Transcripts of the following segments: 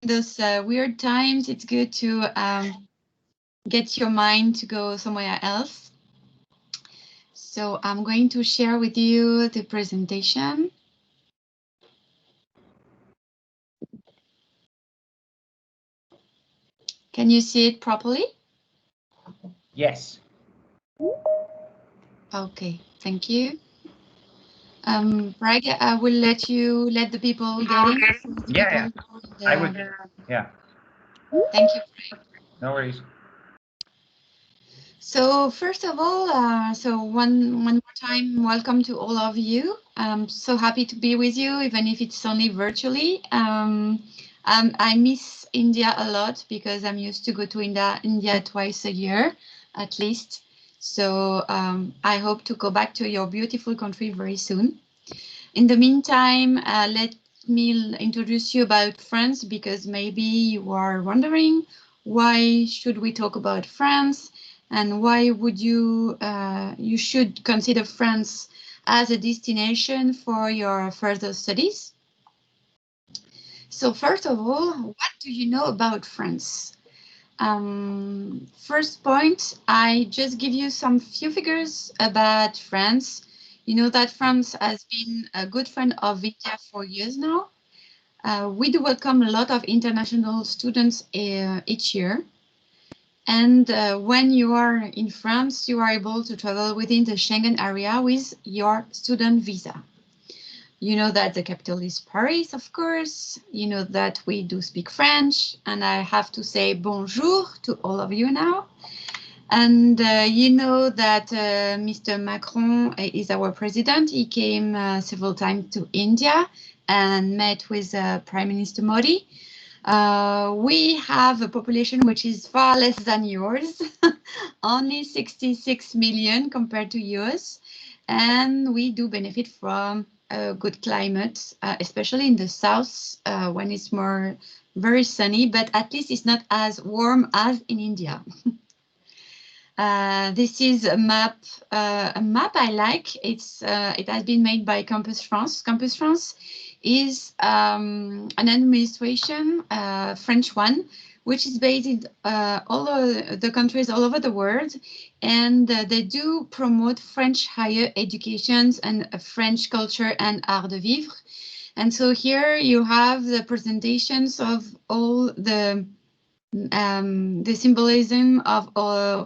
those weird times, it's good to get your mind to go somewhere else. So I'm going to share with you the presentation. Can you see it properly? Yes. Okay, thank you. Prayag, I will let the people get in. Yeah. I would. Yeah. Thank you, Prayag. No worries. So first of all, so one more time, welcome to all of you. I'm so happy to be with you, even if it's only virtually. I miss India a lot because I'm used to go to India twice a year, at least. So I hope to go back to your beautiful country very soon. In the meantime, let me introduce you about France, because maybe you are wondering, why should we talk about France, and why would you should consider France as a destination for your further studies. So first of all, what do you know about France? First point, I just give you some few figures about France. You know that France has been a good friend of India for years now. We do welcome a lot of international students each year. And when you are in France, you are able to travel within the Schengen area with your student visa. You know that the capital is Paris, of course. You know that we do speak French, and I have to say bonjour to all of you now. And you know that Mr. Macron is our president. He came several times to India and met with Prime Minister Modi. We have a population which is far less than yours, only 66 million compared to yours. And we do benefit from a good climate, especially in the south when it's very sunny, but at least it's not as warm as in India. This is a map I like. It has been made by Campus France. Campus France is an administration, French one, which is based in all the countries all over the world, and they do promote French higher education and French culture and art de vivre. And so here you have the presentations of all the symbolism of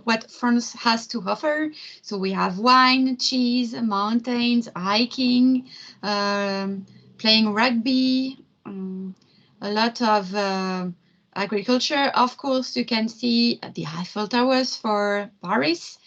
what France has to offer. So we have wine, cheese, mountains, hiking, playing rugby, a lot of agriculture. Of course, you can see the Eiffel Towers for Paris.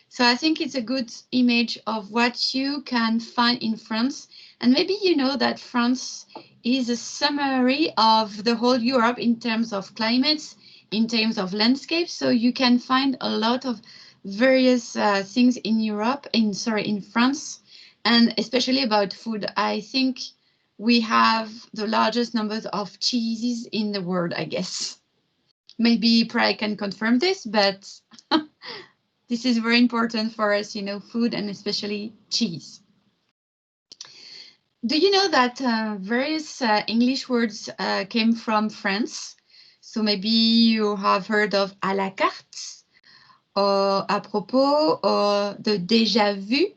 So I think it's a good image of what you can find in France. And maybe you know that France is a summary of the whole Europe in terms of climates, in terms of landscape. So you can find a lot of various things in in France, and especially about food. I think we have the largest numbers of cheeses in the world, I guess. Maybe Prayag can confirm this, but this is very important for us, food and especially cheese. Do you know that various English words came from France? So maybe you have heard of à la carte, or à propos, or the déjà vu.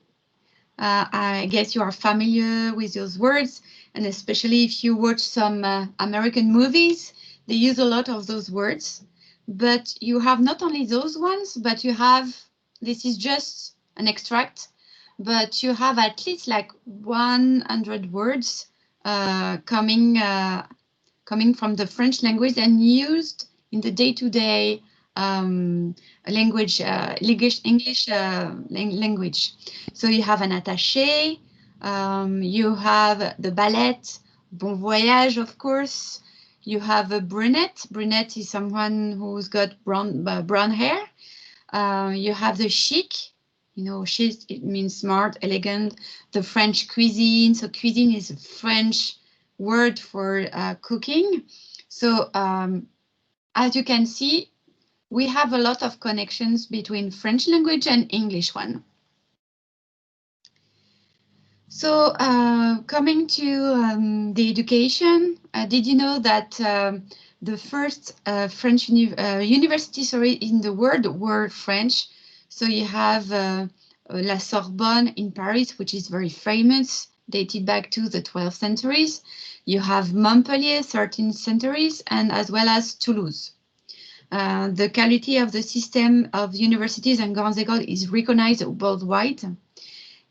I guess you are familiar with those words, and especially if you watch some American movies, they use a lot of those words. But you have not only those ones, but you have, this is just an extract, but you have at least like 100 words coming from the French language and used in the day-to-day language, English language. So you have an attaché, you have the ballet, bon voyage, of course. You have a brunette. Brunette is someone who's got brown hair. You have the chic. Chic, it means smart, elegant. The French cuisine. So cuisine is a French word for cooking. So as you can see, we have a lot of connections between French language and English one. So coming to the education, did you know that the first French university, in the world were French. So you have La Sorbonne in Paris, which is very famous, dated back to the 12th centuries. You have Montpellier, 13th centuries, and as well as Toulouse. The quality of the system of universities and grandes écoles is recognized worldwide.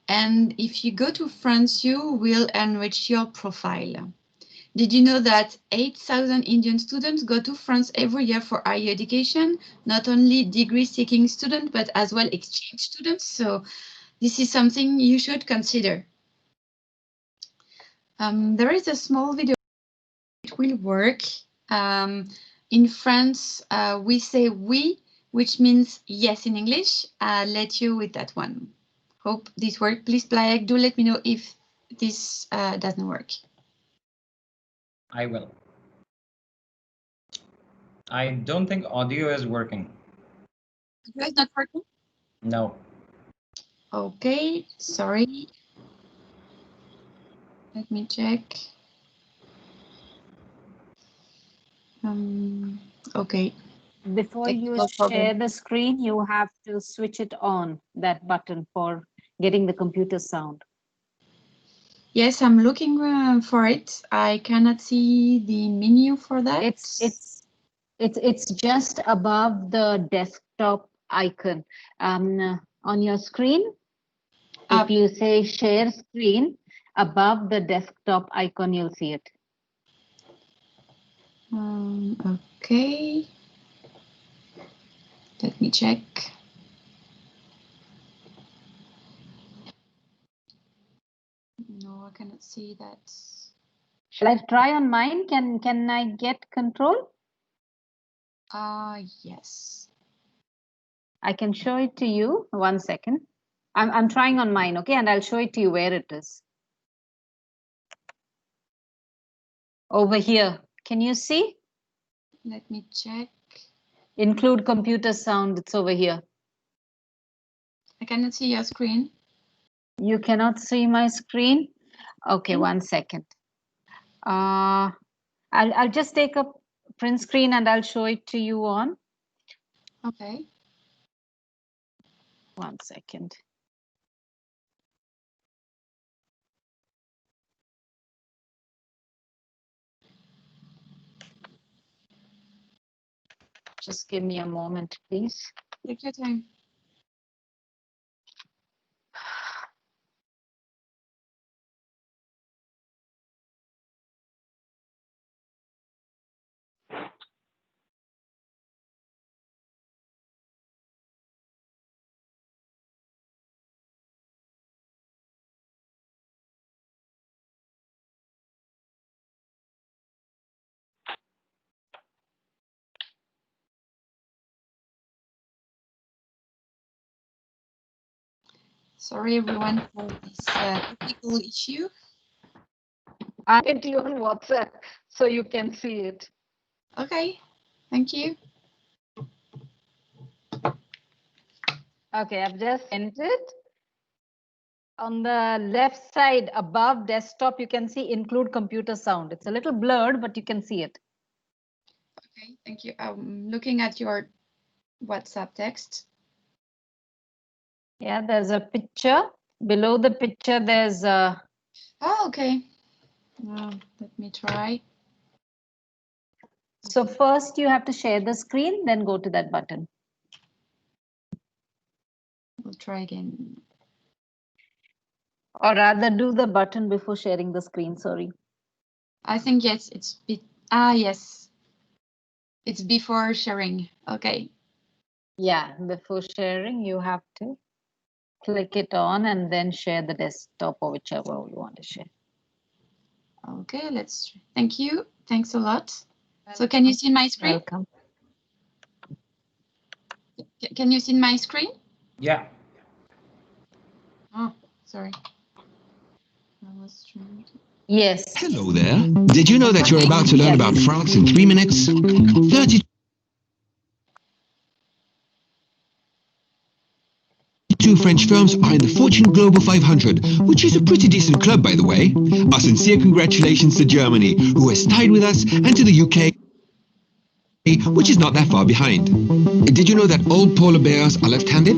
And if you go to France, you will enrich your profile. Did you know that 8,000 Indian students go to France every year for higher education? Not only degree-seeking students, but as well exchange students. So this is something you should consider. There is a small video. It will work. In France, we say oui, which means yes in English. I'll let you with that one. Hope this works. Please, Prayag, do let me know if this doesn't work. I will. I don't think audio is working. Audio is not working? No. Okay, sorry. Let me check. Okay. Before you share the screen, you have to switch it on, that button, for getting the computer sound. Yes, I'm looking for it. I cannot see the menu for that. It's just above the desktop icon on your screen. If you say share screen, above the desktop icon, you'll see it. Okay. Let me check. No, I cannot see that. Shall I try on mine? Can I get control? Yes. I can show it to you. 1 second. I'm trying on mine, okay? And I'll show it to you where it is. Over here. Can you see? Let me check. Include computer sound. It's over here. I cannot see your screen. You cannot see my screen? Okay, 1 second. I'll just take a print screen and I'll show it to you on. Okay. 1 second. Just give me a moment, please. Take your time. Sorry, everyone, for this technical issue. I'll get you on WhatsApp so you can see it. Okay, thank you. Okay, I've just sent it. On the left side above desktop, you can see include computer sound. It's a little blurred, but you can see it. Okay, thank you. I'm looking at your WhatsApp text. Yeah, there's a picture. Below the picture, there's a... Oh, okay. Let me try. So first you have to share the screen, then go to that button. We'll try again. Or rather do the button before sharing the screen, sorry. I think yes, yes. It's before sharing. Okay. Yeah, before sharing, you have to click it on and then share the desktop or whichever you want to share. Okay, thank you. Thanks a lot. So can you see my screen? Welcome. Can you see my screen? Yeah. Oh, sorry. I was trying to... Yes. Hello there. Did you know that you're about to learn about France in 3 minutes? 32 French firms are in the Fortune Global 500, which is a pretty decent club, by the way. Our sincere congratulations to Germany, who has tied with us, and to the UK. which is not that far behind. Did you know that all polar bears are left-handed?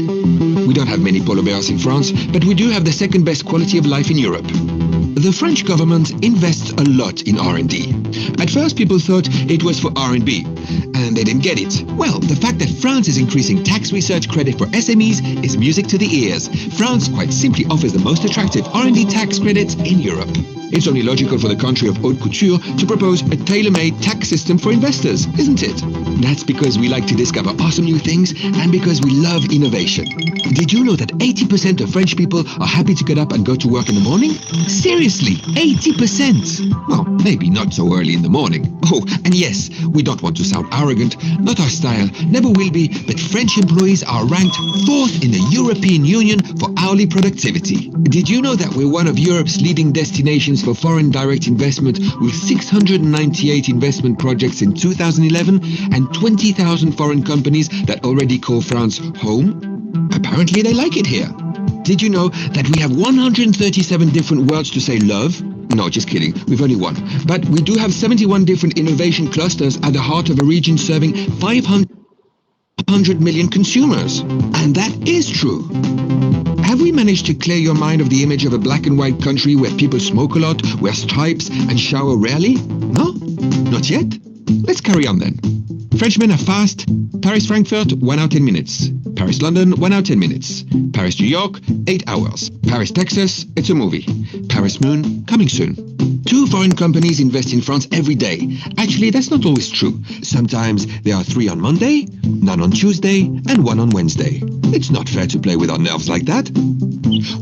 We don't have many polar bears in France, but we do have the second best quality of life in Europe. The French government invests a lot in R&D. At first, people thought it was for R&B, and they didn't get it. Well, the fact that France is increasing tax research credit for SMEs is music to the ears. France quite simply offers the most attractive R&D tax credits in Europe. It's only logical for the country of haute couture to propose a tailor-made tax system for investors, isn't it? That's because we like to discover awesome new things and because we love innovation. Did you know that 80% of French people are happy to get up and go to work in the morning? Seriously, 80%! Well, maybe not so early in the morning. Oh, and yes, we don't want to sound arrogant, not our style, never will be, but French employees are ranked 4th in the European Union for hourly productivity. Did you know that we're one of Europe's leading destinations for foreign direct investment with 698 investment projects in 2011 and 20,000 foreign companies that already call France home? Apparently they like it here. Did you know that we have 137 different words to say love? No, just kidding. We've only one. But we do have 71 different innovation clusters at the heart of a region serving 500 million consumers. And that is true. Have we managed to clear your mind of the image of a black and white country where people smoke a lot, wear stripes, and shower rarely? No? Not yet? Let's carry on then. Frenchmen are fast. Paris-Frankfurt, 1 hour 10 minutes. Paris-London, 1 hour 10 minutes. Paris-New York, 8 hours. Paris-Texas, it's a movie. Paris-Moon, coming soon. 2 foreign companies invest in France every day. Actually, that's not always true. Sometimes there are 3 on Monday, none on Tuesday, and 1 on Wednesday. It's not fair to play with our nerves like that.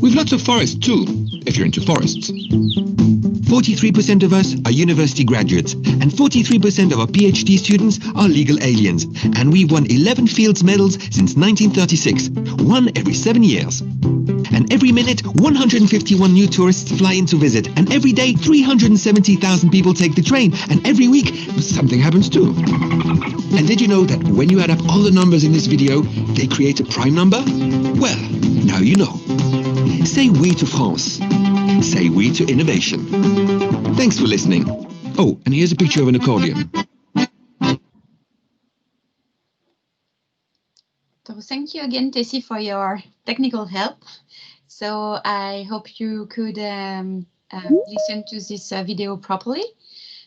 We've lots of forests too, if you're into forests. 43% of us are university graduates, and 43% of our PhD students are legal aliens. And we've won 11 Fields medals since 1936, 1 every 7 years. And every minute, 151 new tourists fly in to visit. And every day, 370,000 people take the train. And every week, something happens too. And did you know that when you add up all the numbers in this video, they create a prime number? Well, now you know. Say oui to France. Say oui to innovation. Thanks for listening. Oh, and here's a picture of an accordion. So thank you again, Tessie, for your technical help. So I hope you could listen to this video properly.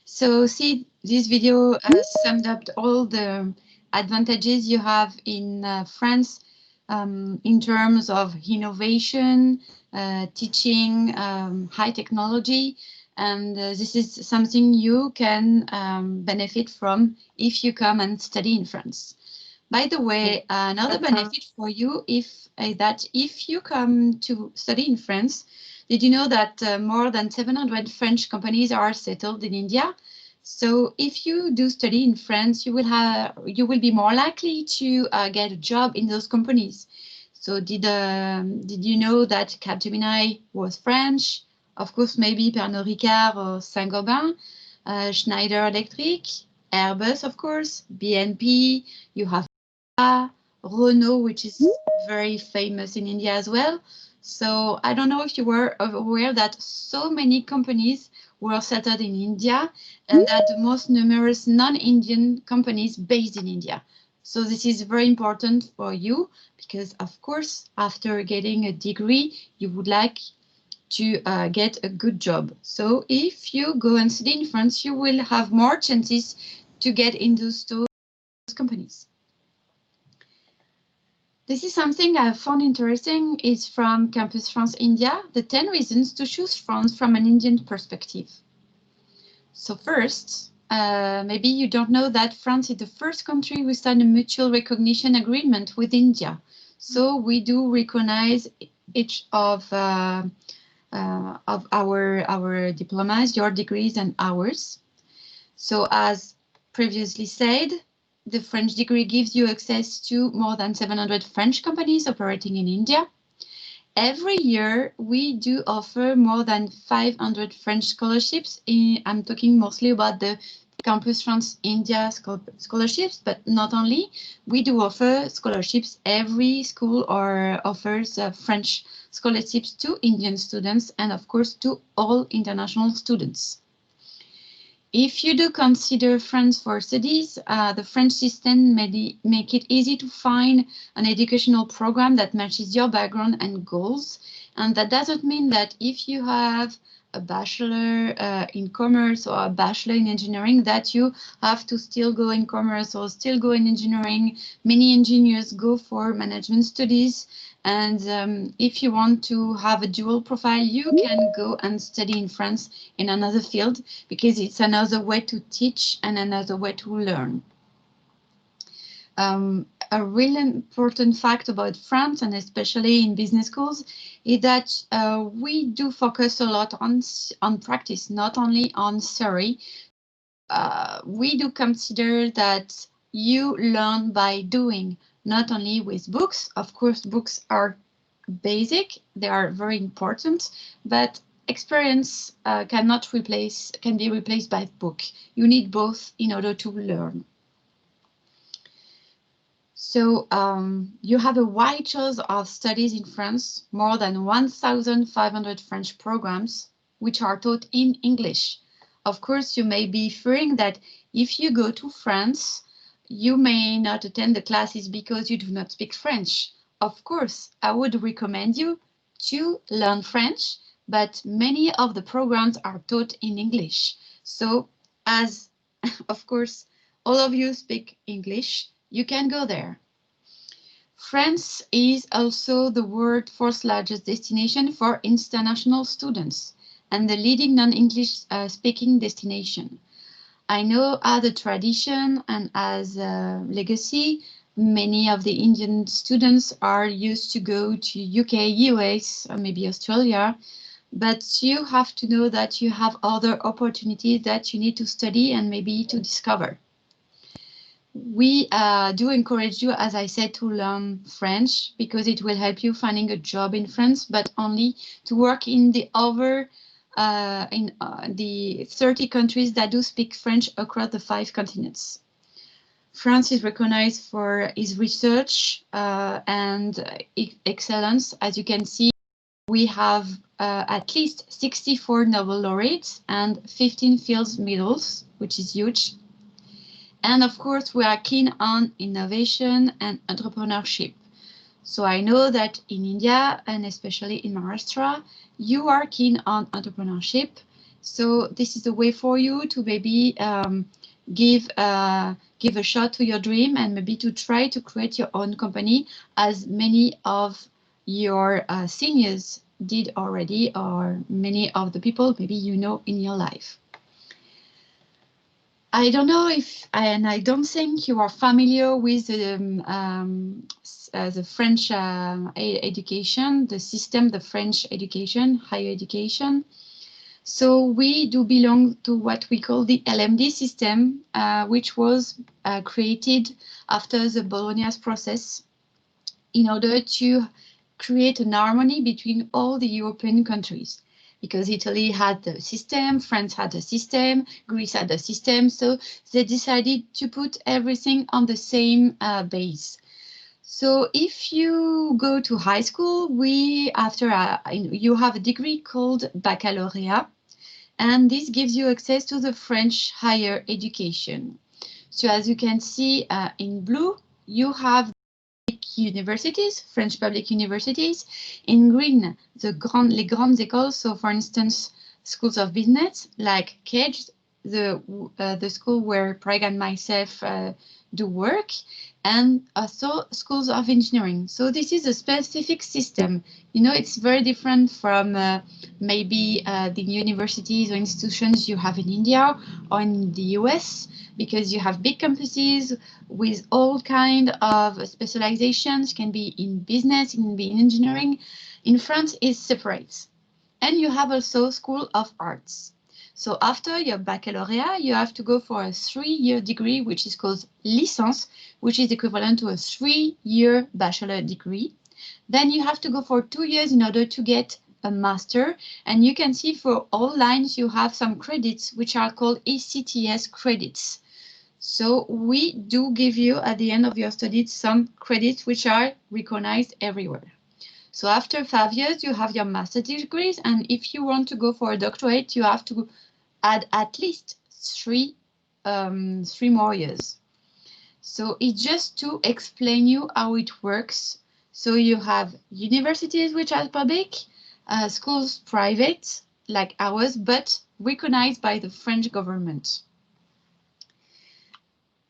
So see, this video summed up all the advantages you have in France in terms of innovation, teaching, high technology, and this is something you can benefit from if you come and study in France. By the way, another benefit for you is that if you come to study in France, did you know that more than 700 French companies are settled in India? So if you do study in France, you will be more likely to get a job in those companies. So did you know that Capgemini was French? Of course, maybe Pernod Ricard or Saint-Gobain, Schneider Electric, Airbus, of course, BNP. You have Renault, which is very famous in India as well. So I don't know if you were aware that so many companies were settled in India and that the most numerous non-Indian companies based in India. So this is very important for you because, of course, after getting a degree, you would like to get a good job. So if you go and study in France, you will have more chances to get into those companies. This is something I found interesting. It's from Campus France India, the 10 reasons to choose France from an Indian perspective. So first, maybe you don't know that France is the first country who signed a mutual recognition agreement with India. So we do recognize each of our diplomas, your degrees and ours. So as previously said, the French degree gives you access to more than 700 French companies operating in India. Every year, we do offer more than 500 French scholarships. I'm talking mostly about the Campus France India scholarships, but not only. We do offer scholarships. Every school offers French scholarships to Indian students and, of course, to all international students. If you do consider France for studies, the French system make it easy to find an educational program that matches your background and goals. And that doesn't mean that if you have a bachelor in commerce or a bachelor in engineering that you have to still go in commerce or still go in engineering. Many engineers go for management studies. And if you want to have a dual profile, you can go and study in France in another field, because it's another way to teach and another way to learn. A really important fact about France, and especially in business schools, is that we do focus a lot on practice, not only on theory. We do consider that you learn by doing, not only with books. Of course, books are basic, they are very important, but experience can be replaced by book. You need both in order to learn. So you have a wide choice of studies in France, more than 1,500 French programs, which are taught in English. Of course, you may be fearing that if you go to France, you may not attend the classes because you do not speak French. Of course, I would recommend you to learn French, but many of the programs are taught in English. So as, of course, all of you speak English, you can go there. France is also the world's fourth largest destination for international students and the leading non-English speaking destination. I know as a tradition and as a legacy, many of the Indian students are used to go to UK, US, or maybe Australia, but you have to know that you have other opportunities that you need to study and maybe to discover. We do encourage you, as I said, to learn French because it will help you finding a job in France, but only to work in the the 30 countries that do speak French across the 5 continents. France is recognized for its research and excellence. As you can see, we have at least 64 Nobel laureates and 15 Fields Medals, which is huge. And of course, we are keen on innovation and entrepreneurship. So I know that in India, and especially in Maharashtra, you are keen on entrepreneurship. So this is a way for you to maybe give a shot to your dream and maybe to try to create your own company, as many of your seniors did already, or many of the people maybe you know in your life. I don't know if, and I don't think you are familiar with the French education, the system, the French education, higher education. So we do belong to what we call the LMD system, which was created after the Bologna process in order to create an harmony between all the European countries. Because Italy had the system, France had a system, Greece had a system, so they decided to put everything on the same base. So if you go to high school, you have a degree called baccalaureate, and this gives you access to the French higher education. So as you can see in blue, you have universities, French public universities. In green, les grandes écoles. So, for instance, schools of business like KEDGE, the school where Prayag and myself do work, and also schools of engineering. So this is a specific system. You know, it's very different from maybe the universities or institutions you have in India or in the US, because you have big campuses with all kind of specializations. Can be in business, it can be in engineering. In France, it's separate. And you have also School of Arts. So after your baccalaureate, you have to go for a 3-year degree, which is called licence, which is equivalent to a 3-year bachelor degree. Then you have to go for 2 years in order to get a master. And you can see for all lines, you have some credits, which are called ECTS credits. So we do give you at the end of your studies some credits which are recognized everywhere. So after 5 years, you have your master's degrees, and if you want to go for a doctorate, you have to add at least three more years. So it's just to explain you how it works. So you have universities which are public, schools private like ours, but recognized by the French government.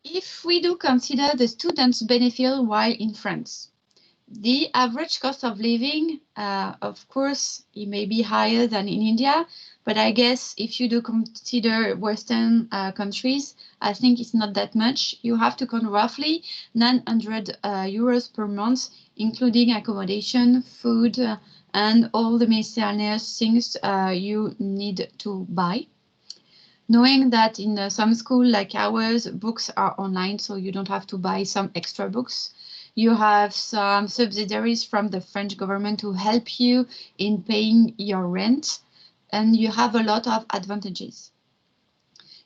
If we do consider the students' benefit while in France, the average cost of living, of course, it may be higher than in India, but I guess if you do consider Western countries, I think it's not that much. You have to count roughly 900 euros per month, including accommodation, food, and all the miscellaneous things you need to buy. Knowing that in some school like ours, books are online, so you don't have to buy some extra books. You have some subsidiaries from the French government to help you in paying your rent, and you have a lot of advantages.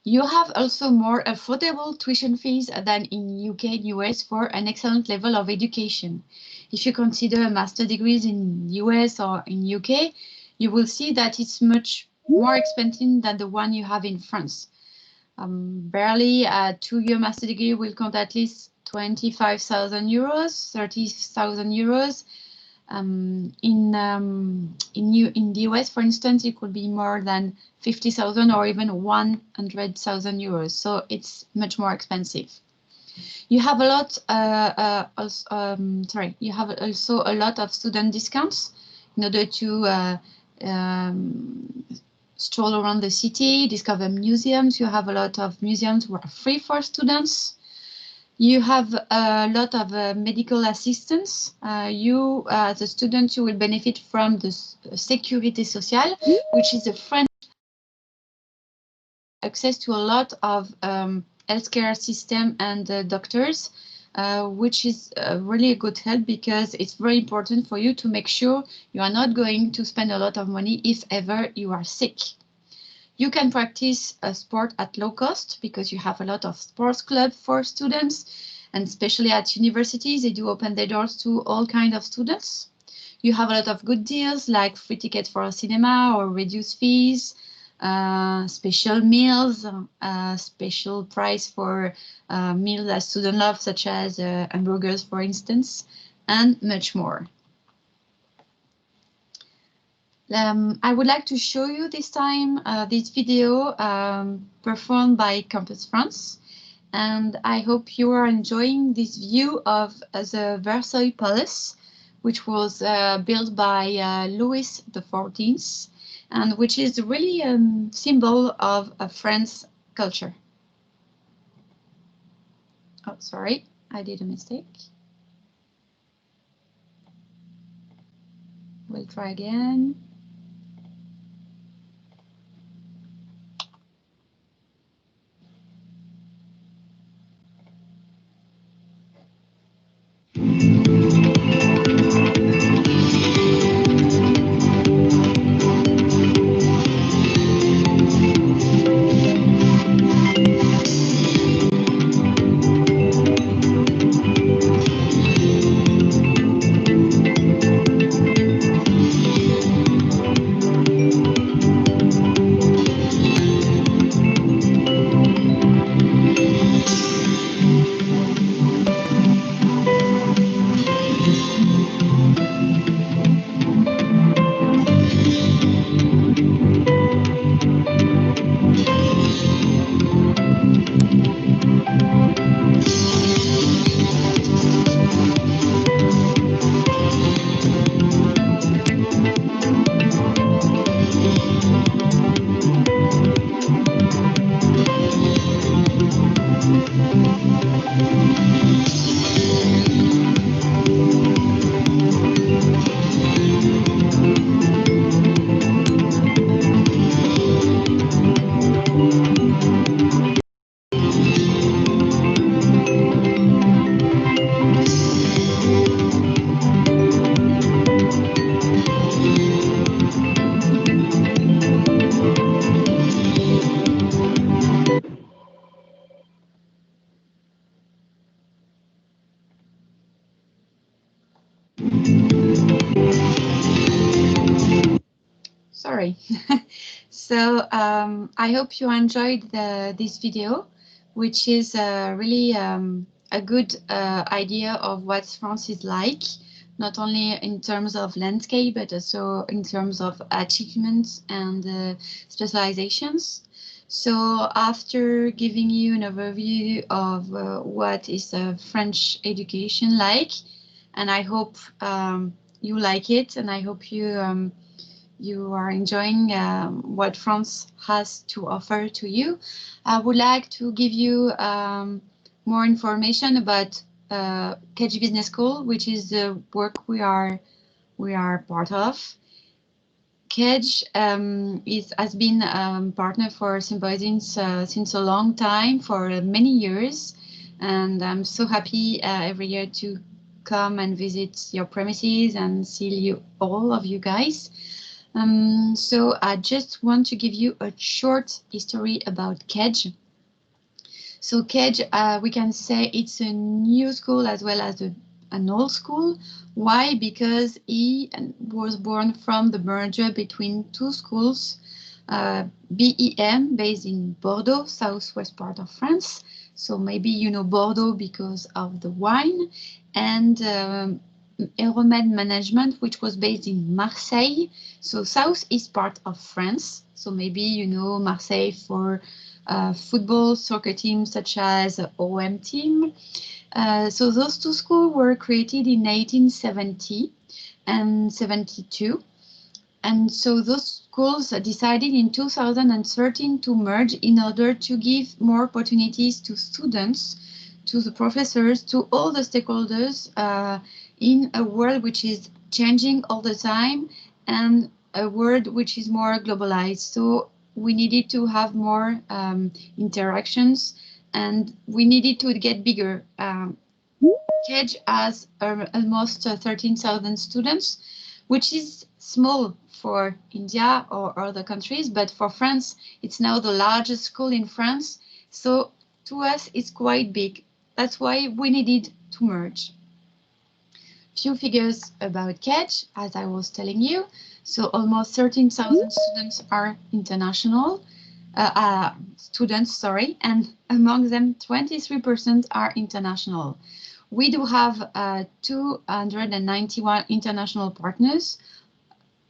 You have also more affordable tuition fees than in UK and US for an excellent level of education. If you consider master degrees in US or in UK, you will see that it's much more expensive than the one you have in France. Barely a 2-year master degree will cost at least 25,000 euros, 30,000 euros. In the US, for instance, it could be more than 50,000 or even 100,000 euros. So it's much more expensive. You have a lot. You have also a lot of student discounts in order to stroll around the city, discover museums. You have a lot of museums who are free for students. You have a lot of medical assistance. You, as a student, you will benefit from the Sécurité Sociale, which is a French access to a lot of healthcare system and doctors, which is really a good help because it's very important for you to make sure you are not going to spend a lot of money if ever you are sick. You can practice a sport at low cost because you have a lot of sports clubs for students, and especially at universities, they do open their doors to all kinds of students. You have a lot of good deals like free tickets for a cinema or reduced fees, special meals, special price for meals that students love, such as hamburgers, for instance, and much more. I would like to show you this time this video performed by Campus France, and I hope you are enjoying this view of the Versailles Palace, which was built by Louis XIV, and which is really a symbol of French culture. Oh, sorry, I did a mistake. We'll try again. Sorry. So I hope you enjoyed this video, which is really a good idea of what France is like, not only in terms of landscape, but also in terms of achievements and specializations. So after giving you an overview of what is French education like, and I hope you like it, and I hope you are enjoying what France has to offer to you. I would like to give you more information about KEDGE Business School, which is the work we are part of. KEDGE has been partner for symposiums since a long time, for many years, and I'm so happy every year to come and visit your premises and see you, all of you guys. So I just want to give you a short history about KEDGE. So KEDGE, we can say it's a new school as well as an old school. Why? Because he was born from the merger between two schools, BEM, based in Bordeaux, southwest part of France. So maybe you know Bordeaux because of the wine, and Euromed Management, which was based in Marseille, so southeast part of France. So maybe you know Marseille for football, soccer teams such as OM team. So those two schools were created in 1870 and 72. And so those schools decided in 2013 to merge in order to give more opportunities to students, to the professors, to all the stakeholders in a world which is changing all the time and a world which is more globalized. So we needed to have more interactions, and we needed to get bigger. KEDGE has almost 13,000 students, which is small for India or other countries, but for France, it's now the largest school in France. So to us, it's quite big. That's why we needed to merge. Few figures about KEDGE, as I was telling you. So almost 13,000 students are international students, and among them 23% are international. We do have 291 international partners.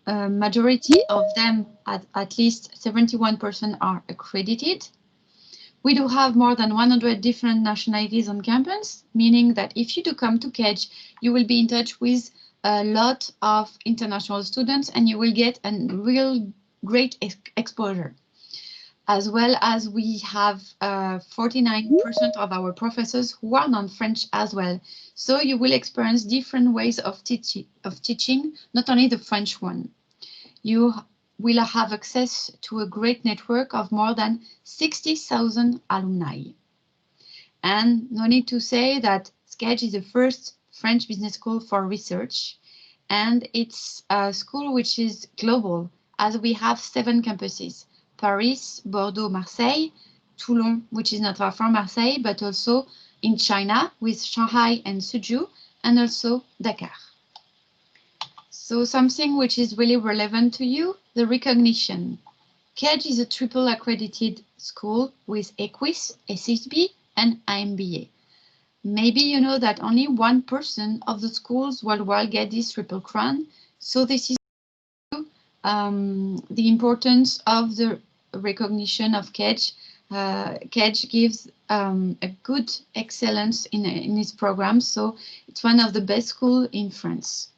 Majority of them, at least 71%, are accredited. We do have more than 100 different nationalities on campus, meaning that if you do come to KEDGE, you will be in touch with a lot of international students and you will get a real great exposure. As well as we have 49% of our professors who are non-French as well. So you will experience different ways of teaching, not only the French one. You will have access to a great network of more than 60,000 alumni. And no need to say that KEDGE is the first French business school for research, and it's a school which is global, as we have 7 campuses: Paris, Bordeaux, Marseille, Toulon, which is not far from Marseille, but also in China with Shanghai and Suzhou, and also Dakar. So something which is really relevant to you, the recognition. KEDGE is a triple accredited school with EQUIS, SSB, and IMBA. Maybe you know that only 1% of the schools worldwide get this triple crown. So this is the importance of the recognition of KEDGE. KEDGE gives a good excellence in its program, so it's one of the best schools in France.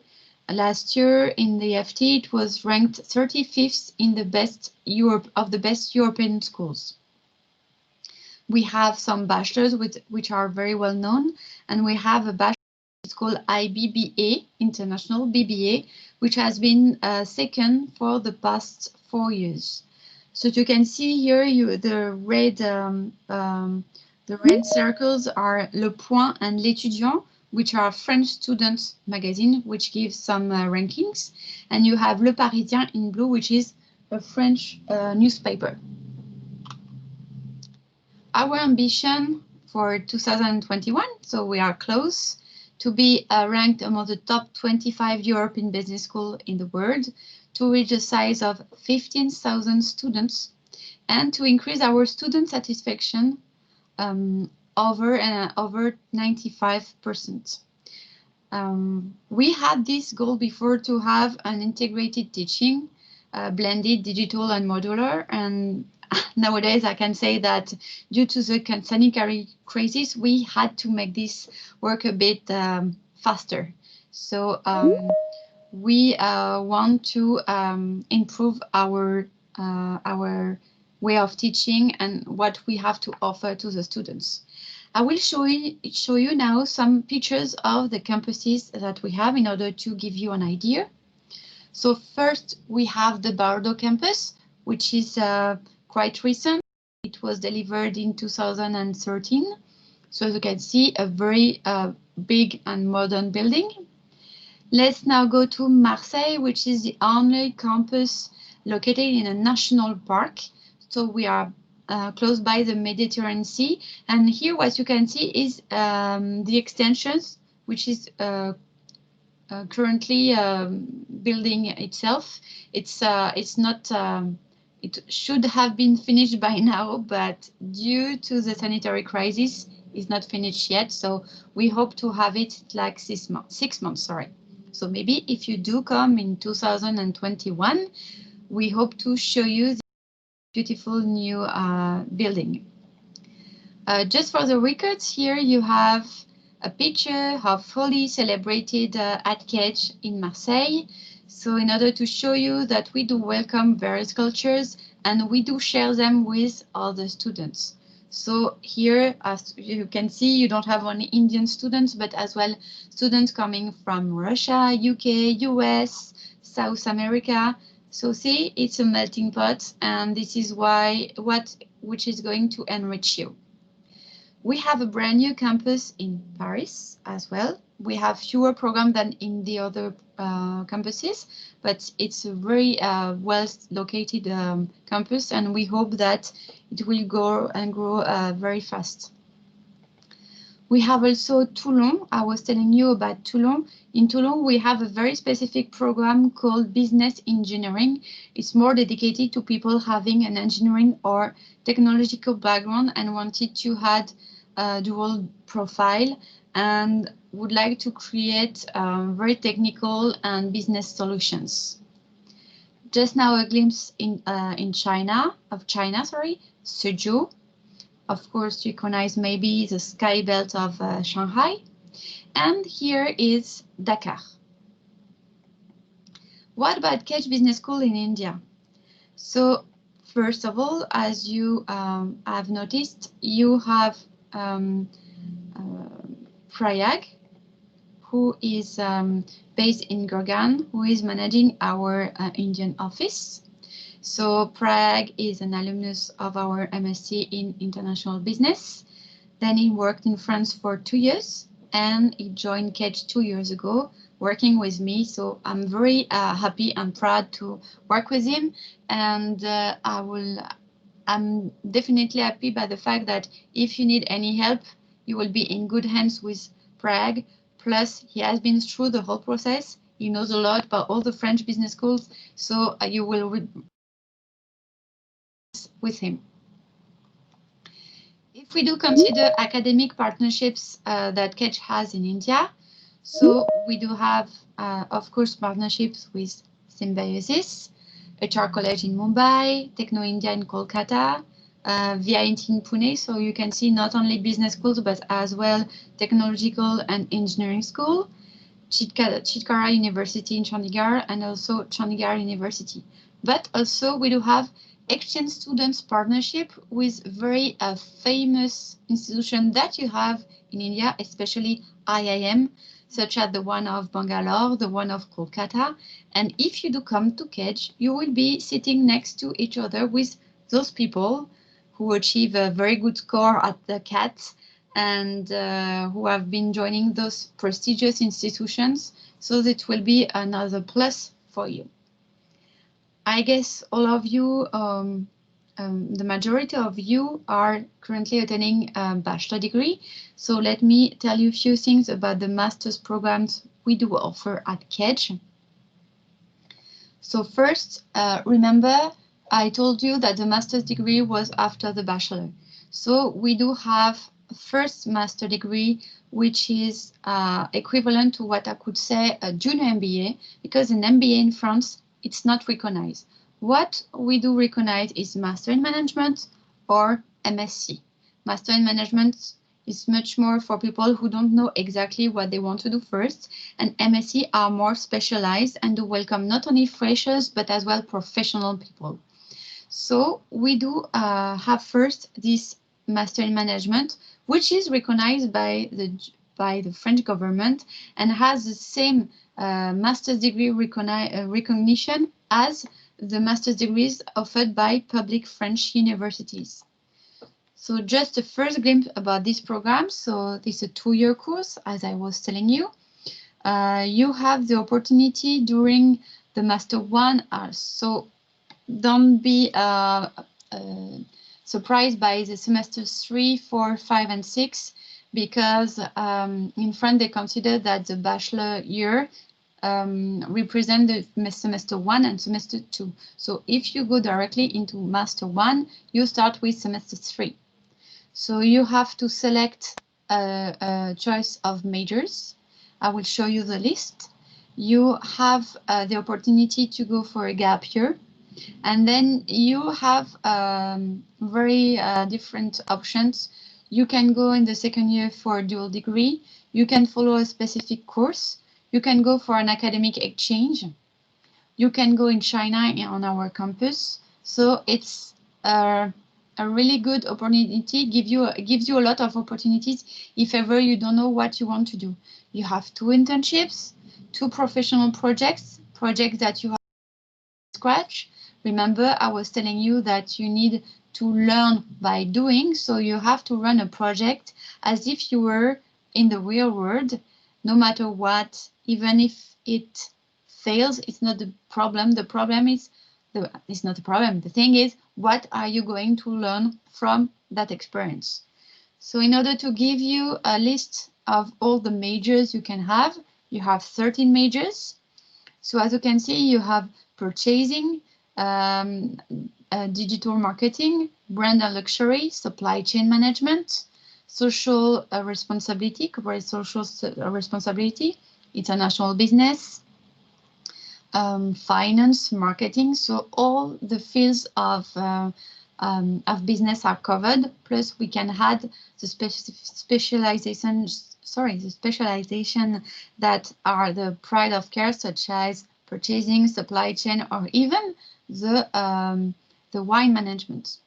Last year in the FT, it was ranked 35th in the best European schools. We have some bachelors which are very well known, and we have a bachelor called IBBA, International BBA, which has been second for the past 4 years. So you can see here the red circles are Le Point and L'Étudiant, which are French students magazine, which gives some rankings. And you have Le Parisien in blue, which is a French newspaper. Our ambition for 2021, so we are close to be ranked among the top 25 European business schools in the world, to reach a size of 15,000 students, and to increase our student satisfaction over 95%. We had this goal before to have an integrated teaching, blended, digital and modular, and nowadays I can say that due to the sanitary crisis, we had to make this work a bit faster. So we want to improve our way of teaching and what we have to offer to the students. I will show you now some pictures of the campuses that we have in order to give you an idea. So first we have the Bordeaux campus, which is quite recent. It was delivered in 2013. So as you can see, a very big and modern building. Let's now go to Marseille, which is the only campus located in a national park. So we are close by the Mediterranean Sea. And here what you can see is the extensions, which is currently building itself. It's not, it should have been finished by now, but due to the sanitary crisis, it's not finished yet. So we hope to have it like 6 months, sorry. So maybe if you do come in 2021, we hope to show you the beautiful new building. Just for the records, here you have a picture of Holi celebrated at KEDGE in Marseille. So in order to show you that we do welcome various cultures and we do share them with all the students. So here, as you can see, you don't have only Indian students, but as well students coming from Russia, UK, US, South America. So see, it's a melting pot, and this is which is going to enrich you. We have a brand new campus in Paris as well. We have fewer programs than in the other campuses, but it's a very well located campus, and we hope that it will grow very fast. We have also Toulon. I was telling you about Toulon. In Toulon, we have a very specific program called Business Engineering. It's more dedicated to people having an engineering or technological background and wanted to add a dual profile and would like to create very technical and business solutions. Just now a glimpse in China, Suzhou. Of course, you recognize maybe the sky belt of Shanghai. And here is Dakar. What about KEDGE Business School in India? So first of all, as you have noticed, you have Prayag, who is based in Gurgaon, who is managing our Indian office. So Prayag is an alumnus of our MSc in International Business. Then he worked in France for 2 years, and he joined KEDGE 2 years ago, working with me. So I'm very happy and proud to work with him, and I'm definitely happy by the fact that if you need any help, you will be in good hands with Prayag. Plus, he has been through the whole process. He knows a lot about all the French business schools, so you will with him. If we do consider academic partnerships that KEDGE has in India, so we do have, of course, partnerships with Symbiosis, HR College in Mumbai, Techno India in Kolkata, VIT in Pune. So you can see not only business schools, but as well technological and engineering school, Chitkara University in Chandigarh, and also Chandigarh University. But also we do have exchange students partnership with very famous institutions that you have in India, especially IIM, such as the one of Bangalore, the one of Kolkata. And if you do come to KEDGE, you will be sitting next to each other with those people who achieve a very good score at the CAT and who have been joining those prestigious institutions. So that will be another plus for you. I guess all of you the majority of you are currently attending a bachelor degree. So let me tell you a few things about the master's programs we do offer at KEDGE. So first, remember, I told you that the master's degree was after the bachelor. So we do have first master degree, which is equivalent to what I could say a junior MBA, because an MBA in France, it's not recognized. What we do recognize is Master in Management or MSc. Master in Management is much more for people who don't know exactly what they want to do first, and MSc are more specialized and do welcome not only freshers, but as well professional people. So we do have first this Master in Management, which is recognized by the French government and has the same master's degree recognition as the master's degrees offered by public French universities. So just a first glimpse about this program. So this is a 2-year course, as I was telling you. You have the opportunity during the Master 1. So don't be surprised by the semesters 3, 4, 5, and 6, because in France they consider that the bachelor year represent the semester 1 and semester 2. So if you go directly into Master 1, you start with semester 3. So you have to select a choice of majors. I will show you the list. You have the opportunity to go for a gap year. And then you have very different options. You can go in the second year for a dual degree. You can follow a specific course. You can go for an academic exchange. You can go in China on our campus. So it's a really good opportunity, gives you a lot of opportunities if ever you don't know what you want to do. You have 2 internships, 2 professional projects that you have from scratch. Remember, I was telling you that you need to learn by doing, so you have to run a project as if you were in the real world, no matter what. Even if it fails, it's not the problem. The problem is, it's not the problem. The thing is, what are you going to learn from that experience? So in order to give you a list of all the majors you can have, you have 13 majors. So as you can see, you have purchasing, digital marketing, brand and luxury, supply chain management, social responsibility, corporate social responsibility, international business, finance, marketing. So all the fields of business are covered. Plus, we can add the specialization that are the pride of care, such as purchasing, supply chain, or even the wine management.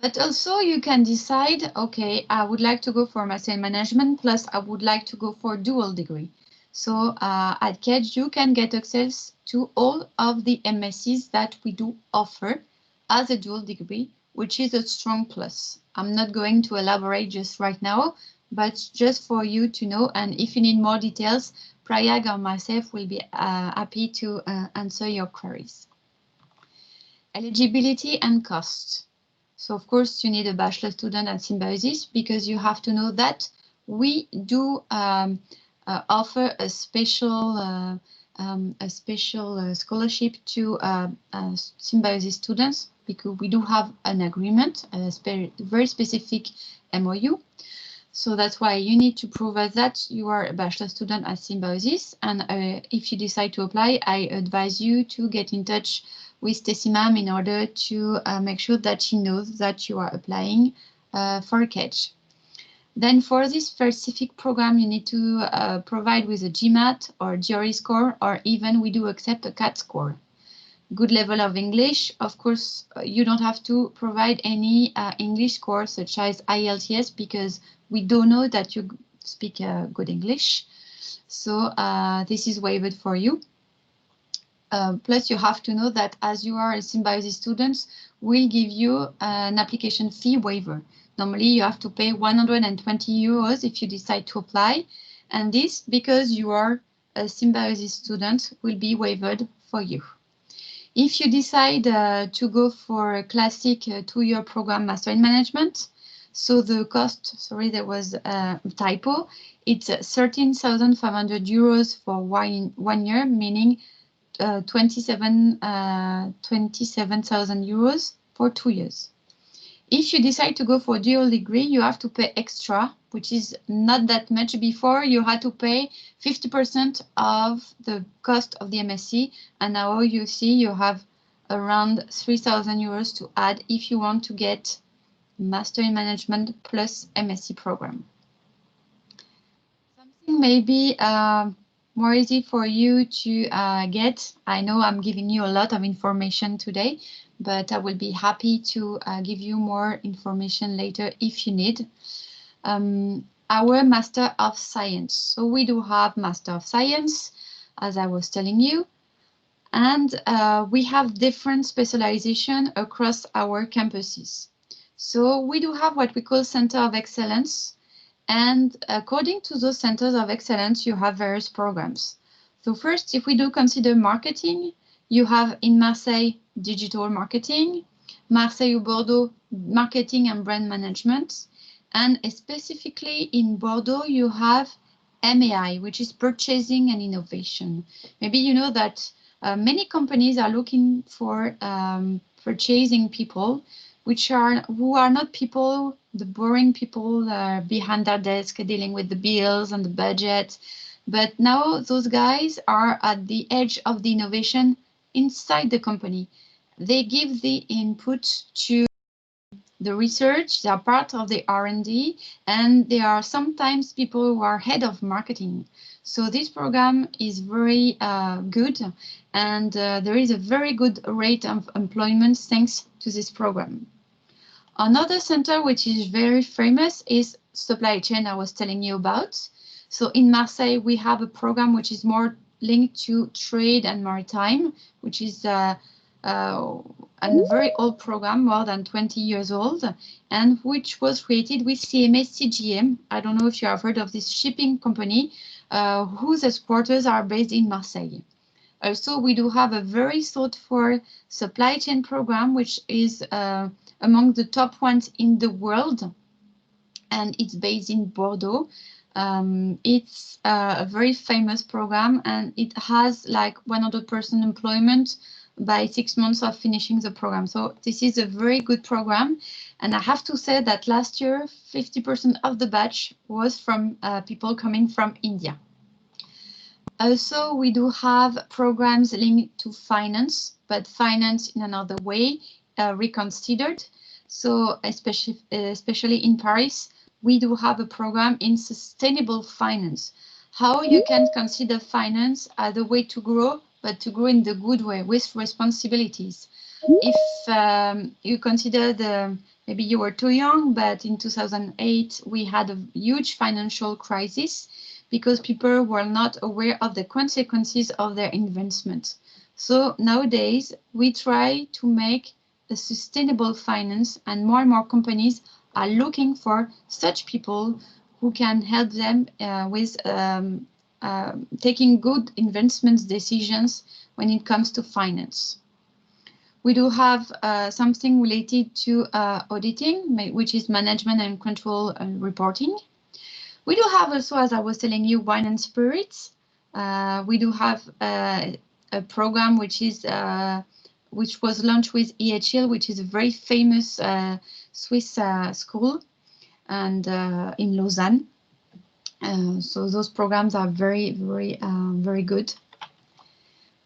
But also you can decide, okay, I would like to go for Master in Management, plus I would like to go for dual degree. So at KEDGE, you can get access to all of the MSCs that we do offer as a dual degree, which is a strong plus. I'm not going to elaborate just right now, but just for you to know. And if you need more details, Prayag or myself will be happy to answer your queries. Eligibility and cost. So of course you need a bachelor student at Symbiosis, because you have to know that we do offer a special scholarship to Symbiosis students, because we do have an agreement, a very specific MOU. So that's why you need to prove us that you are a bachelor student at Symbiosis. And if you decide to apply, I advise you to get in touch with Tessie Ma'am in order to make sure that she knows that you are applying for a KEDGE. Then for this specific program, you need to provide with a GMAT or GRE score, or even we do accept a CAT score. Good level of English. Of course, you don't have to provide any English score such as IELTS, because we don't know that you speak good English. So this is waived for you. Plus, you have to know that as you are a Symbiosis student, we'll give you an application fee waiver. Normally, you have to pay 120 euros if you decide to apply. And this, because you are a Symbiosis student, will be waived for you. If you decide to go for a classic 2-year program, Master in Management, so the cost, sorry, there was a typo. It's 13,500 euros for 1 year, meaning 27,000 euros for 2 years. If you decide to go for dual degree, you have to pay extra, which is not that much. Before, you had to pay 50% of the cost of the MSc, and now you see you have around 3,000 euros to add if you want to get Master in Management plus MSc program. Something maybe more easy for you to get. I know I'm giving you a lot of information today, but I will be happy to give you more information later if you need. Our Master of Science. So we do have Master of Science, as I was telling you, and we have different specialization across our campuses. So we do have what we call Center of Excellence, and according to those Centers of Excellence, you have various programs. So first, if we do consider marketing, you have in Marseille, digital marketing, Marseille or Bordeaux, marketing and brand management, and specifically in Bordeaux, you have MAI, which is purchasing and innovation. Maybe you know that many companies are looking for purchasing people, who are not people, the boring people behind their desk dealing with the bills and the budget. But now those guys are at the edge of the innovation inside the company. They give the input to the research, they are part of the R&D, and they are sometimes people who are head of marketing. So this program is very good, and there is a very good rate of employment thanks to this program. Another center which is very famous is supply chain, I was telling you about. So in Marseille, we have a program which is more linked to trade and maritime, which is a very old program, more than 20 years old, and which was created with CMA CGM. I don't know if you have heard of this shipping company, whose headquarters are based in Marseille. Also, we do have a very sought-for supply chain program, which is among the top ones in the world, and it's based in Bordeaux. It's a very famous program, and it has like 100% employment by 6 months of finishing the program. So this is a very good program, and I have to say that last year 50% of the batch was from people coming from India. Also, we do have programs linked to finance, but finance in another way, reconsidered. So especially in Paris, we do have a program in sustainable finance. How you can consider finance as a way to grow, but to grow in the good way with responsibilities. If you consider maybe you were too young, but in 2008, we had a huge financial crisis because people were not aware of the consequences of their investment. So nowadays, we try to make a sustainable finance, and more companies are looking for such people who can help them with taking good investment decisions when it comes to finance. We do have something related to auditing, which is management and control and reporting. We do have also, as I was telling you, wine and spirits. We do have a program which was launched with EHL, which is a very famous Swiss school, and in Lausanne. So those programs are very good.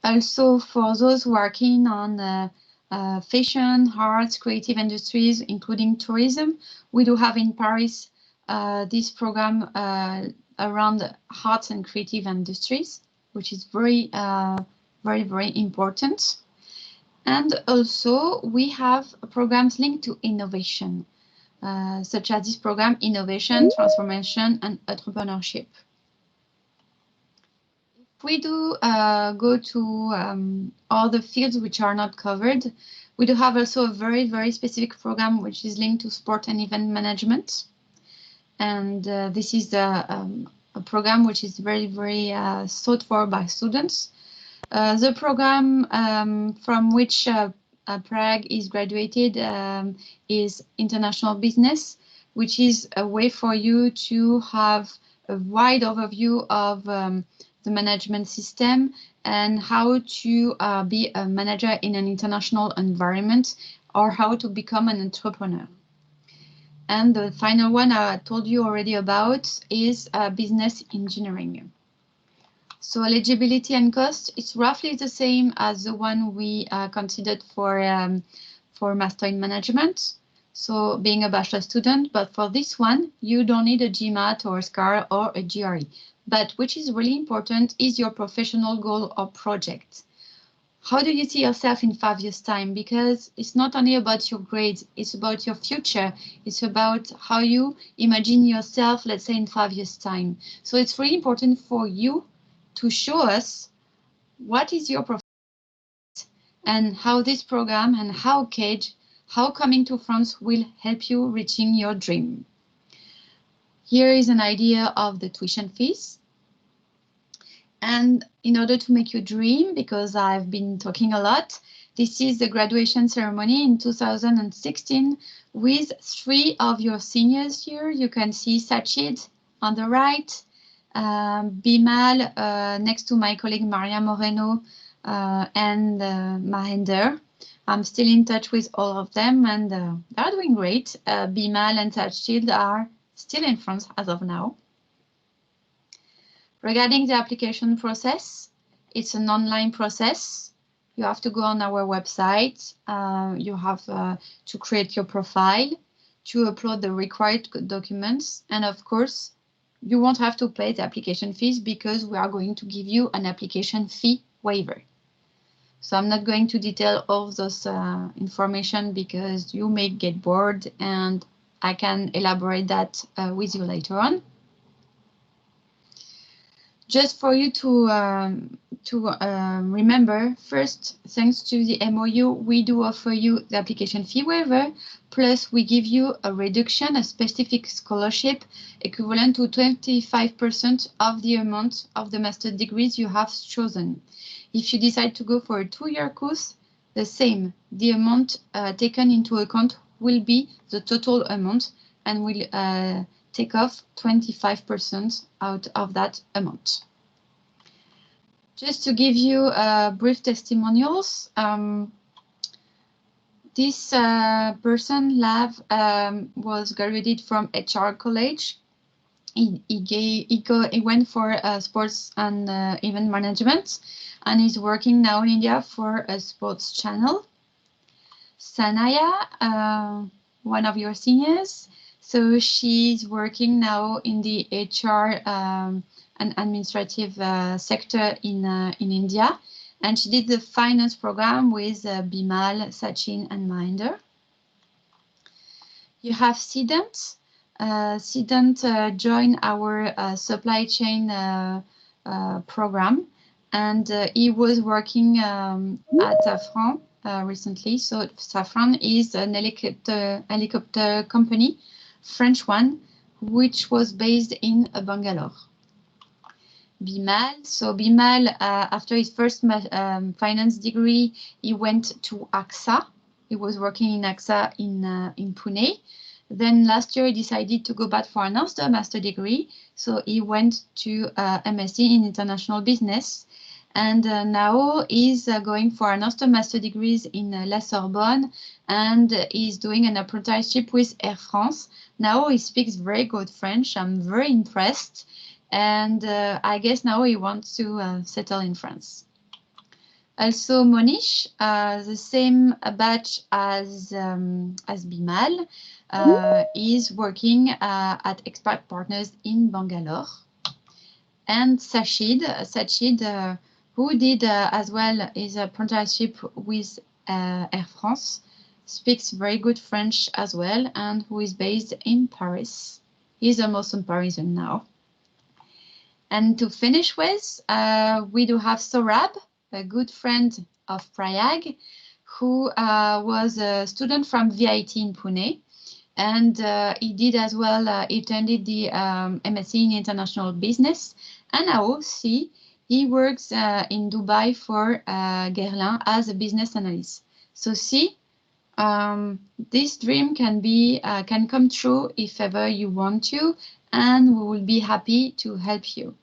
Also, for those who are keen on fashion, arts, creative industries, including tourism, we do have in Paris this program around arts and creative industries, which is very important. And also we have programs linked to innovation, such as this program, Innovation, Transformation and Entrepreneurship. If we do go to other fields which are not covered, we do have also a very specific program which is linked to sport and event management. And this is a program which is very sought for by students. The program from which Prayag is graduated is international business, which is a way for you to have a wide overview of the management system and how to be a manager in an international environment, or how to become an entrepreneur. And the final one I told you already about is business engineering. So eligibility and cost, it's roughly the same as the one we considered for Master in Management. So being a bachelor student, but for this one, you don't need a GMAT or a SCAR or a GRE. But which is really important is your professional goal or project. How do you see yourself in 5 years' time? Because it's not only about your grades, it's about your future. It's about how you imagine yourself, let's say, in 5 years' time. So it's really important for you to show us what is your profession and how this program and how KEDGE, how coming to France will help you reaching your dream. Here is an idea of the tuition fees. And in order to make you dream, because I've been talking a lot, this is the graduation ceremony in 2016 with 3 of your seniors here. You can see Sachid on the right, Bimal next to my colleague Maria Moreno and Mahinder. I'm still in touch with all of them and they're doing great. Bimal and Sachid are still in France as of now. Regarding the application process, it's an online process. You have to go on our website. You have to create your profile, to upload the required documents. And of course, you won't have to pay the application fees because we are going to give you an application fee waiver. So I'm not going to detail all of those information because you may get bored and I can elaborate that with you later on. Just for you to remember, first, thanks to the MOU, we do offer you the application fee waiver, plus we give you a reduction, a specific scholarship equivalent to 25% of the amount of the master degrees you have chosen. If you decide to go for a 2-year course, the same. The amount taken into account will be the total amount and will take off 25% out of that amount. Just to give you brief testimonials, this person, Lav, was graduated from HR college. He went for sports and event management and is working now in India for a sports channel. Sanaya, one of your seniors, so she's working now in the HR and administrative sector in India, and she did the finance program with Bimal, Sachin, and Mahinder. You have Sidant. Sidant joined our supply chain program, and he was working at Safran recently. So Safran is an helicopter company, French one, which was based in Bangalore. Bimal. So Bimal, after his first finance degree, he went to AXA. He was working in AXA in Pune. Then last year, he decided to go back for another master degree. So he went to MSc in international business. And now he's going for another master degrees in La Sorbonne and is doing an apprenticeship with Air France. Now he speaks very good French. I'm very impressed. And I guess now he wants to settle in France. Also, Monish, the same batch as Bimal, is working at Expat Partners in Bangalore. And Sachid, who did as well his apprenticeship with Air France, speaks very good French as well, and who is based in Paris. He's almost a Parisian now. And to finish with, we do have Sorab, a good friend of Prayag, who was a student from VIT in Pune. And he did as well, he attended the MSc in International Business. And now he He works in Dubai for Guerlain as a business analyst. So see, this dream can come true if ever you want to, and we will be happy to help you.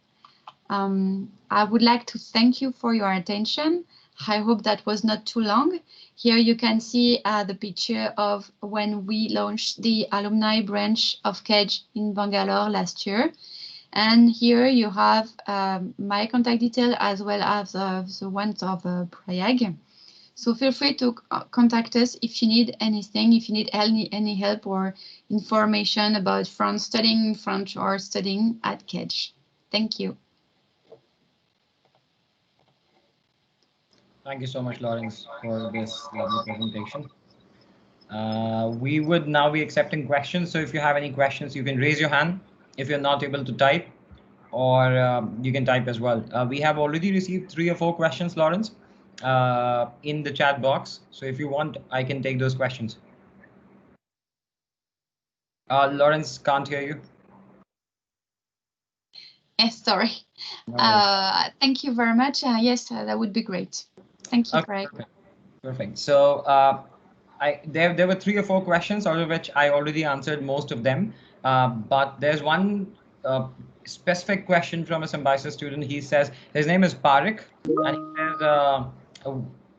I would like to thank you for your attention. I hope that was not too long. Here you can see the picture of when we launched the alumni branch of KEDGE in Bangalore last year. And here you have my contact detail as well as the ones of Prayag. So feel free to contact us if you need anything, if you need any help or information about France, studying French or studying at KEDGE. Thank you. Thank you so much, Laurence, for this lovely presentation. We would now be accepting questions. So if you have any questions, you can raise your hand if you're not able to type, or you can type as well. We have already received 3 or 4 questions, Laurence, in the chat box. So if you want, I can take those questions. Laurence, can't hear you. Yes, sorry. No. Thank you very much. Yes, that would be great. Thank you, Prayag. Okay, perfect. So there were 3 or 4 questions, out of which I already answered most of them. But there's one specific question from a Symbiosis student. He says his name is Parik, and he says,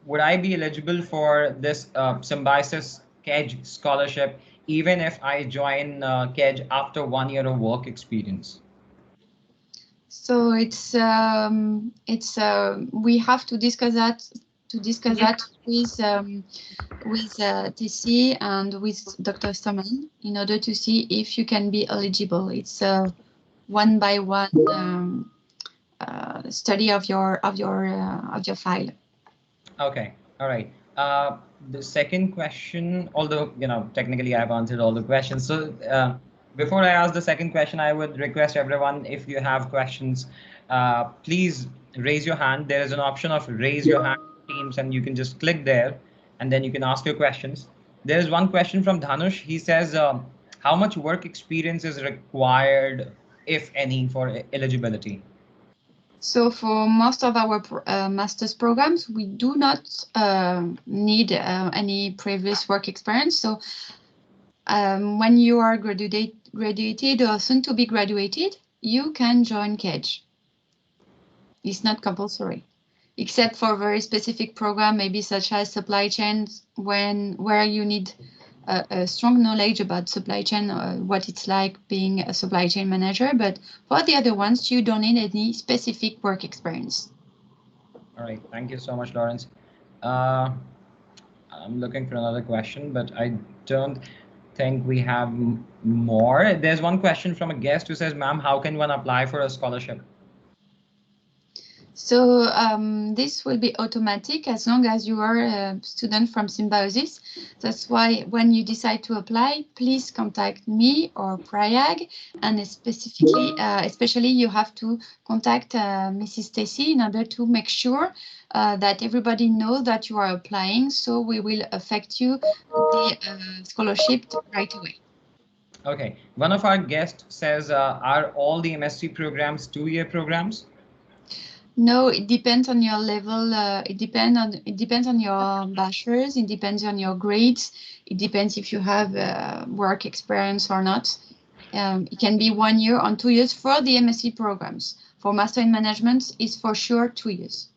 would I be eligible for this Symbiosis KEDGE scholarship even if I join KEDGE after 1 year of work experience? So we have to discuss that with TC and with Dr. Stoman in order to see if you can be eligible. It's a one-by-one study of your file. Okay, all right. The second question, although technically I've answered all the questions. So before I ask the second question, I would request everyone, if you have questions, please raise your hand. There is an option of raise your hand Teams, and you can just click there, and then you can ask your questions. There is one question from Dhanush. He says, how much work experience is required, if any, for eligibility? So for most of our master's programs, we do not need any previous work experience. So when you are graduated or soon to be graduated, you can join KEDGE. It's not compulsory, except for very specific program, maybe such as supply chains, where you need a strong knowledge about supply chain, what it's like being a supply chain manager. But for the other ones, you don't need any specific work experience. All right, thank you so much, Laurence. I'm looking for another question, but I don't think we have more. There's one question from a guest who says, ma'am, how can one apply for a scholarship? So this will be automatic as long as you are a student from Symbiosis. That's why when you decide to apply, please contact me or Prayag, and especially you have to contact Mrs. Stacy in order to make sure that everybody knows that you are applying. So we will affect you the scholarship right away. Okay, one of our guests says, are all the MSc programs 2-year programs? No, it depends on your level. It depends on your bachelor's. It depends on your grades. It depends if you have work experience or not. It can be 1 year or 2 years for the MSc programs. For Master in Management, it's for sure 2 years.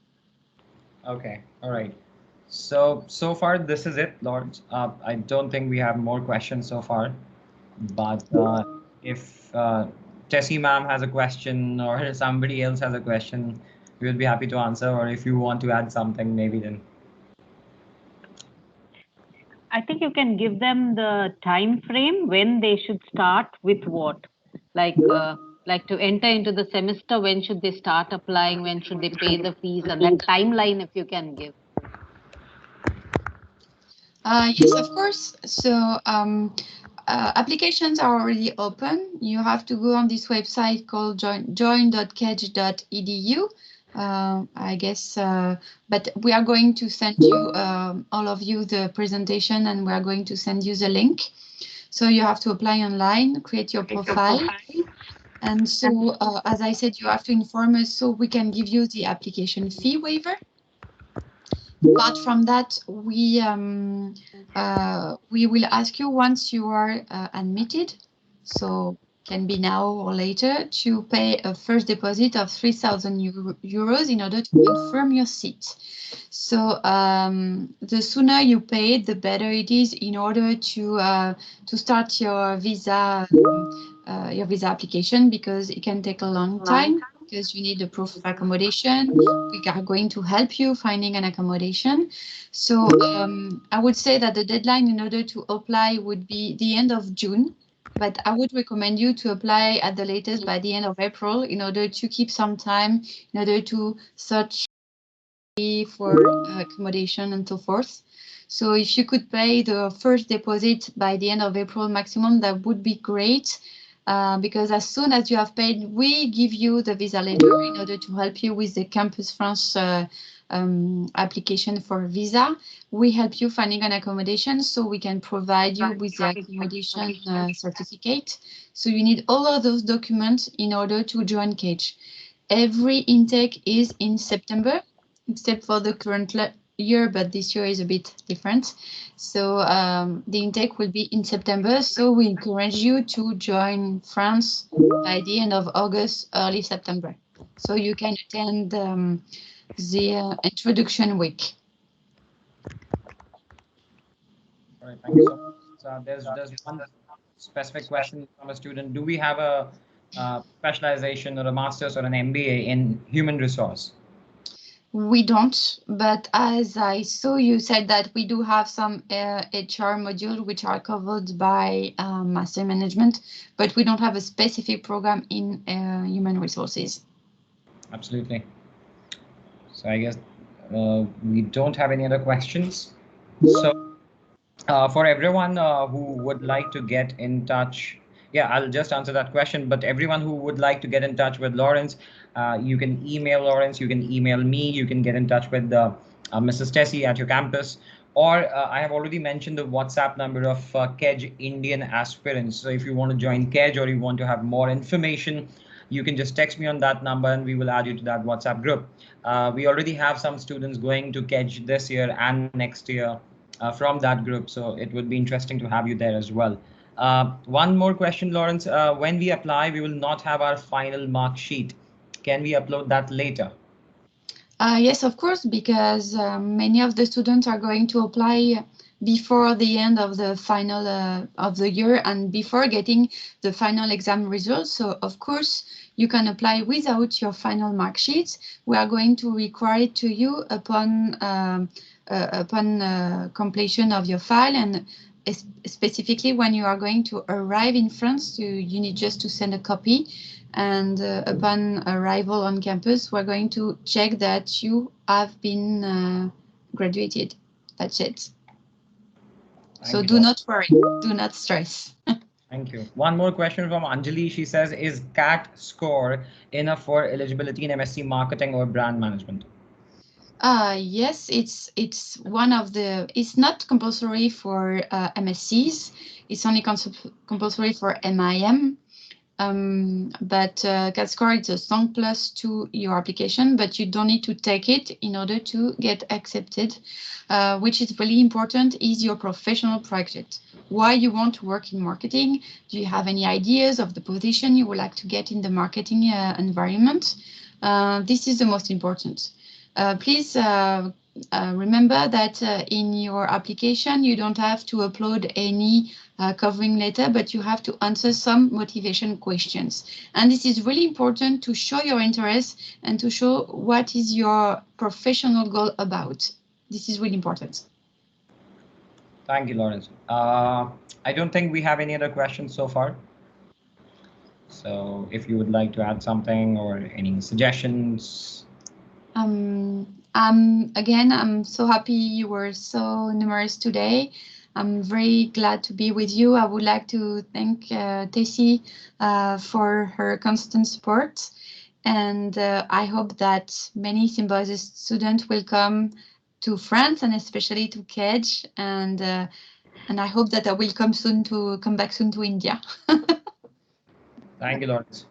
Okay, all right. So far, this is it, Laurence. I don't think we have more questions so far. But if Tessie ma'am has a question or somebody else has a question, we will be happy to answer. Or if you want to add something, maybe then. I think you can give them the time frame when they should start with what, like to enter into the semester. When should they start applying? When should they pay the fees? And that timeline, if you can give. Yes, of course. So applications are already open. You have to go on this website called join.kedge.edu. I guess, but we are going to send you, all of you, the presentation, and we are going to send you the link. So you have to apply online, create your profile. And so, as I said, you have to inform us so we can give you the application fee waiver. Apart from that, we will ask you once you are admitted, so can be now or later, to pay a first deposit of 3,000 euros in order to confirm your seat. So the sooner you pay, the better it is in order to start your visa application, because it can take a long time, because you need a proof of accommodation. We are going to help you finding an accommodation. So I would say that the deadline in order to apply would be the end of June, but I would recommend you to apply at the latest by the end of April in order to keep some time, in order to search for accommodation and so forth. So if you could pay the first deposit by the end of April maximum, that would be great. Because as soon as you have paid, we give you the visa letter in order to help you with the Campus France application for visa. We help you finding an accommodation, so we can provide you with the accommodation certificate. So you need all of those documents in order to join KEDGE. Every intake is in September, except for the current year, but this year is a bit different. So the intake will be in September. So we encourage you to join France by the end of August, early September. So you can attend the introduction week. All right, thank you so much. So there's one specific question from a student. Do we have a specialization or a master's or an MBA in human resource? We don't, but as I saw, you said that we do have some HR modules which are covered by master management, but we don't have a specific program in human resources. Absolutely. So I guess we don't have any other questions. So for everyone who would like to get in touch, yeah, I'll just answer that question. But everyone who would like to get in touch with Laurence, you can email Laurence, you can email me, you can get in touch with Mrs. Tessie at your campus. Or I have already mentioned the WhatsApp number of KEDGE Indian aspirants. So if you want to join KEDGE or you want to have more information, you can just text me on that number and we will add you to that WhatsApp group. We already have some students going to KEDGE this year and next year from that group. So it would be interesting to have you there as well. One more question, Laurence. When we apply, we will not have our final mark sheet. Can we upload that later? Yes, of course, because many of the students are going to apply before the end of the final of the year and before getting the final exam results. So, of course, you can apply without your final mark sheet. We are going to require it to you upon completion of your file, and specifically when you are going to arrive in France, you need just to send a copy. And upon arrival on campus, we're going to check that you have been graduated. That's it. So do not worry, do not stress. Thank you. One more question from Anjali. She says, is CAT score enough for eligibility in MSc Marketing or Brand Management? Yes, it's one of the, it's not compulsory for MSCs. It's only compulsory for MIM. But CAT score is a strong plus to your application, but you don't need to take it in order to get accepted. Which is really important is your professional project. Why you want to work in marketing? Do you have any ideas of the position you would like to get in the marketing environment? This is the most important. Please remember that in your application, you don't have to upload any covering letter, but you have to answer some motivation questions. And this is really important to show your interest and to show what is your professional goal about. This is really important. Thank you, Laurence. I don't think we have any other questions so far. So if you would like to add something or any suggestions. Again, I'm so happy you were so numerous today. I'm very glad to be with you. I would like to thank Tessie for her constant support. And I hope that many Symbiosis students will come to France and especially to KEDGE. And I hope that I will come back soon to India. Thank you, Laurence.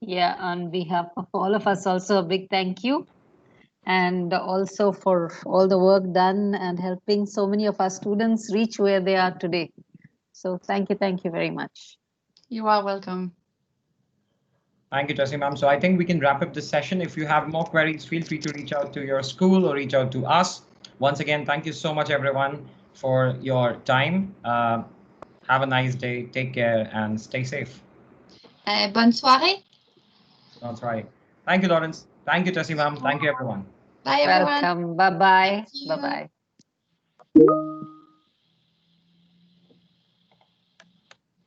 Yeah, on behalf of all of us, also a big thank you. And also for all the work done and helping so many of our students reach where they are today. So thank you very much. You are welcome. Thank you, Tessie ma'am. So I think we can wrap up this session. If you have more queries, feel free to reach out to your school or reach out to us. Once again, thank you so much, everyone, for your time. Have a nice day. Take care and stay safe. Bonne soirée. That's right. Thank you, Laurence. Thank you, Tessie ma'am. Thank you, everyone. Bye, everyone. Welcome. Bye-bye. See you. Bye-bye.